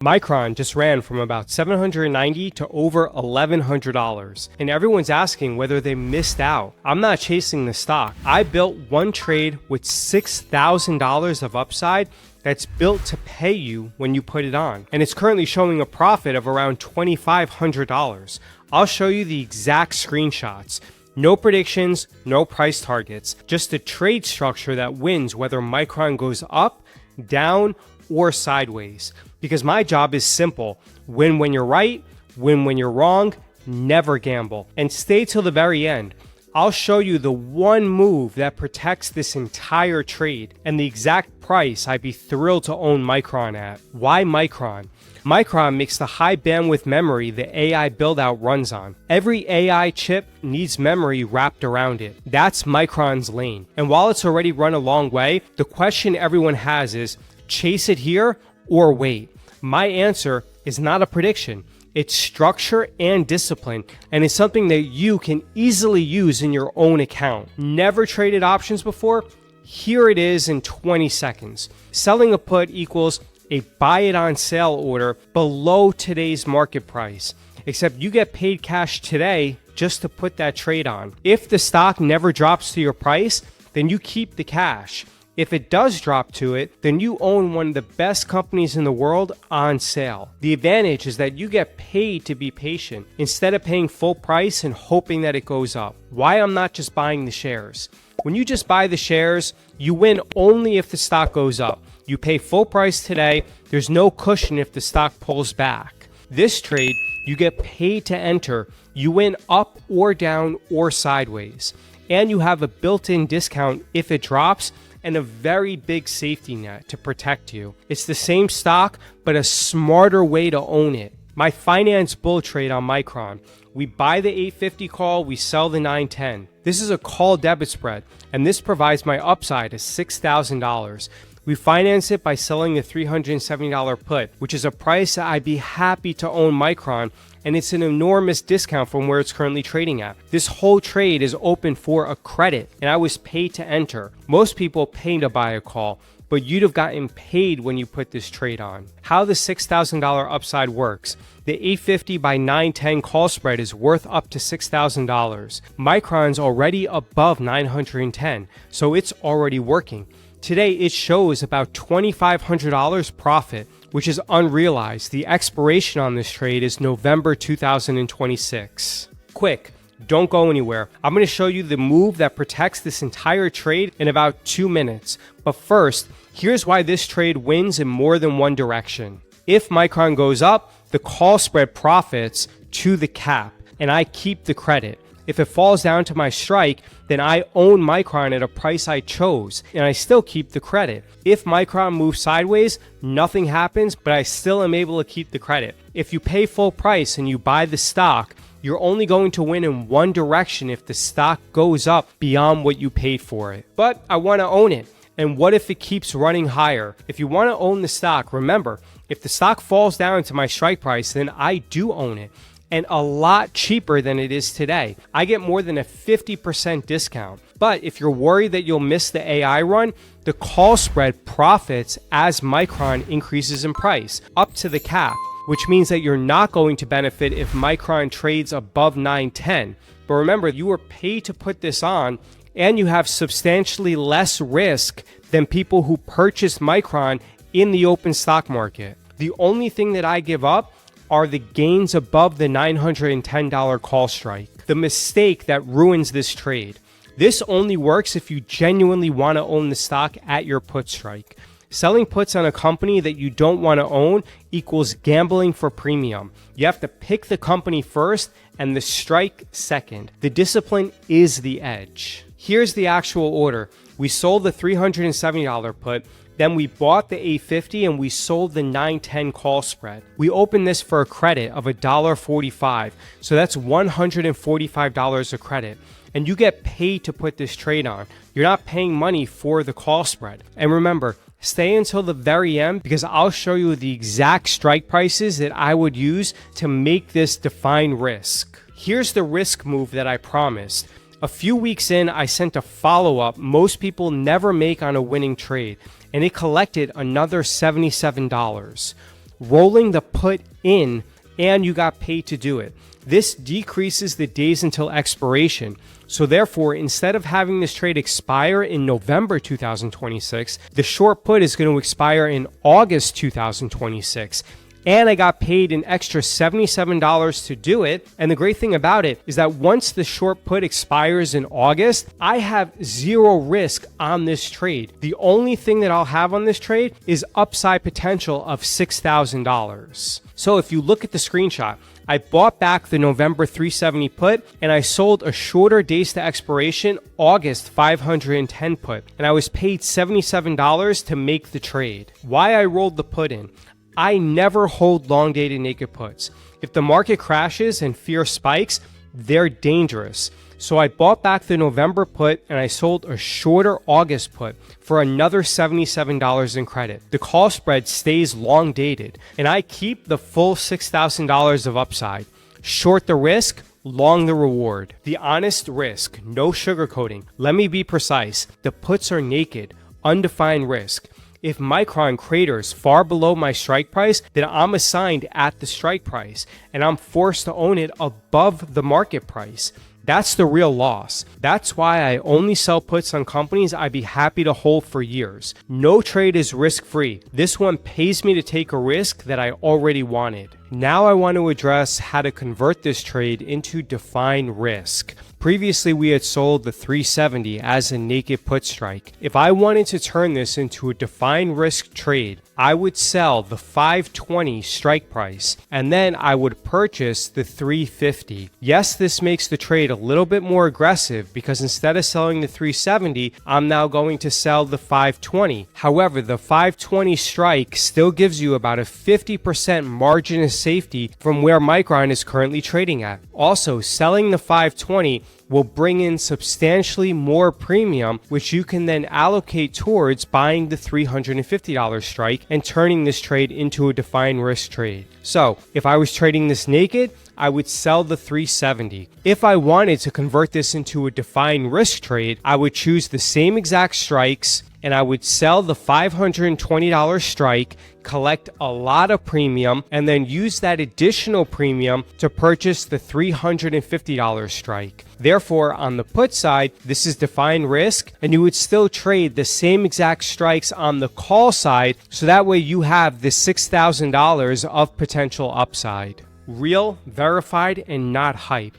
Micron just ran from about $790 to over $1,100, and everyone's asking whether they missed out. I'm not chasing the stock. I built one trade with $6,000 of upside that's built to pay you when you put it on, and it's currently showing a profit of around $2,500. I'll show you the exact screenshots. No predictions, no price targets, just a trade structure that wins whether Micron goes up, down, or sideways. Because my job is simple: win when you're right, win when you're wrong, never gamble, and stay till the very end. I'll show you the one move that protects this entire trade and the exact price I'd be thrilled to own Micron at. Why Micron? Micron makes the high bandwidth memory the AI build-out runs on. Every AI chip needs memory wrapped around it. That's Micron's lane. And while it's already run a long way, the question everyone has is, chase it here or wait? My answer is not a prediction. It's structure and discipline, and it's something that you can easily use in your own account. Never traded options before? Here it is in 20 seconds. Selling a put equals a buy it on sale order below today's market price, except you get paid cash today just to put that trade on. If the stock never drops to your price, then you keep the cash. If it does drop to it, then you own one of the best companies in the world on sale. The advantage is that you get paid to be patient instead of paying full price and hoping that it goes up. Why I'm not just buying the shares? When you just buy the shares, you win only if the stock goes up. You pay full price today, there's no cushion if the stock pulls back. This trade, you get paid to enter. You win up or down or sideways. And you have a built-in discount if it drops, and a very big safety net to protect you. It's the same stock, but a smarter way to own it. My finance bull trade on Micron. We buy the 850 call, we sell the 910. This is a call debit spread, and this provides my upside of $6,000. We finance it by selling the $370 put, which is a price that I'd be happy to own Micron, and it's an enormous discount from where it's currently trading at. This whole trade is open for a credit, and I was paid to enter. Most people pay to buy a call, but you'd have gotten paid when you put this trade on. How the $6,000 upside works: the 850 by 910 call spread is worth up to $6,000. Micron's already above 910, so it's already working. Today, it shows about $2,500 profit, which is unrealized. The expiration on this trade is November 2026. Quick, don't go anywhere. I'm going to show you the move that protects this entire trade in about 2 minutes. But first, here's why this trade wins in more than one direction. If Micron goes up, the call spread profits to the cap, and I keep the credit. If it falls down to my strike, then I own Micron at a price I chose, and I still keep the credit. If Micron moves sideways, nothing happens, but I still am able to keep the credit. If you pay full price and you buy the stock, you're only going to win in one direction if the stock goes up beyond what you paid for it. But I want to own it. And what if it keeps running higher? If you want to own the stock, remember, if the stock falls down to my strike price, then I do own it. And a lot cheaper than it is today. I get more than a 50% discount. But if you're worried that you'll miss the AI run, the call spread profits as Micron increases in price up to the cap, which means that you're not going to benefit if Micron trades above 910. But remember, you were paid to put this on, and you have substantially less risk than people who purchase Micron in the open stock market. The only thing that I give up are the gains above the $910 call strike, the mistake that ruins this trade. This only works if you genuinely want to own the stock at your put strike. Selling puts on a company that you don't want to own equals gambling for premium. You have to pick the company first and the strike second. The discipline is the edge. Here's the actual order. We sold the $370 put, then we bought the 850 and we sold the 910 call spread. We opened this for a credit of $1.45, so that's $145 a credit. And you get paid to put this trade on. You're not paying money for the call spread. And remember, stay until the very end because I'll show you the exact strike prices that I would use to make this defined risk. Here's the risk move that I promised. A few weeks in, I sent a follow-up most people never make on a winning trade, and it collected another $77. rolling the put in, and you got paid to do it. This decreases the days until expiration. So therefore, instead of having this trade expire in November 2026, the short put is going to expire in August 2026. And I got paid an extra $77 to do it. And the great thing about it is that once the short put expires in August, I have zero risk on this trade. The only thing that I'll have on this trade is upside potential of $6,000. So if you look at the screenshot, I bought back the November 370 put and I sold a shorter days to expiration August 510 put. And I was paid $77 to make the trade. Why I rolled the put in? I never hold long dated naked puts. If the market crashes and fear spikes, they're dangerous. So I bought back the November put and I sold a shorter August put for another $77 in credit. The call spread stays long dated and I keep the full $6,000 of upside. Short the risk, long the reward. The honest risk, no sugarcoating. Let me be precise. The puts are naked, undefined risk. If Micron craters far below my strike price, then I'm assigned at the strike price and I'm forced to own it above the market price. That's the real loss. That's why I only sell puts on companies I'd be happy to hold for years. No trade is risk-free. This one pays me to take a risk that I already wanted. Now I want to address how to convert this trade into defined risk. Previously, we had sold the 370 as a naked put strike. If I wanted to turn this into a defined risk trade, I would sell the 520 strike price and then I would purchase the 350. Yes, this makes the trade a little bit more aggressive because instead of selling the 370, I'm now going to sell the 520. However, the 520 strike still gives you about a 50% margin of safety from where Micron is currently trading at. Also, selling the 520 will bring in substantially more premium, which you can then allocate towards buying the $350 strike and turning this trade into a defined risk trade. So if I was trading this naked, I would sell the 370. If I wanted to convert this into a defined risk trade, I would choose the same exact strikes and I would sell the $520 strike, collect a lot of premium, and then use that additional premium to purchase the $350 strike. Therefore, on the put side, this is defined risk, and you would still trade the same exact strikes on the call side, so that way you have the $6,000 of potential upside. Real, verified, and not hype.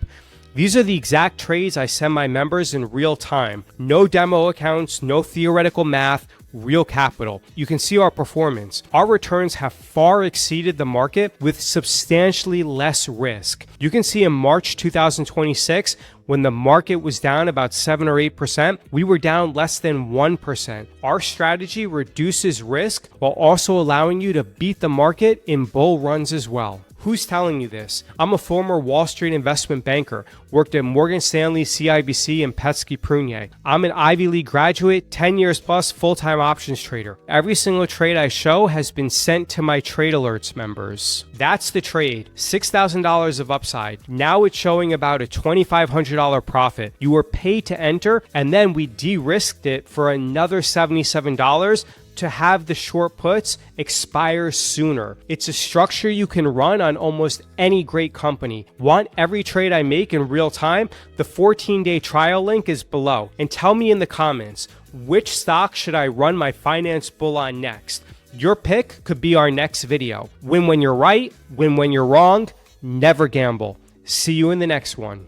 These are the exact trades I send my members in real time. No demo accounts, no theoretical math, real capital. You can see our performance. Our returns have far exceeded the market with substantially less risk. You can see in March 2026, when the market was down about 7 or 8%, we were down less than 1%. Our strategy reduces risk while also allowing you to beat the market in bull runs as well. Who's telling you this? I'm a former Wall Street investment banker, worked at Morgan Stanley, CIBC, and Petsky Prunier. I'm an Ivy League graduate, 10 years plus full-time options trader. Every single trade I show has been sent to my Trade Alerts members. That's the trade, $6,000 of upside. Now it's showing about a $2,500 profit. You were paid to enter, and then we de-risked it for another $77 to have the short puts expire sooner. It's a structure you can run on almost any great company. Want every trade I make in real time? The 14-day trial link is below. And tell me in the comments, which stock should I run my finance bull on next? Your pick could be our next video. Win when you're right, win when you're wrong, never gamble. See you in the next one.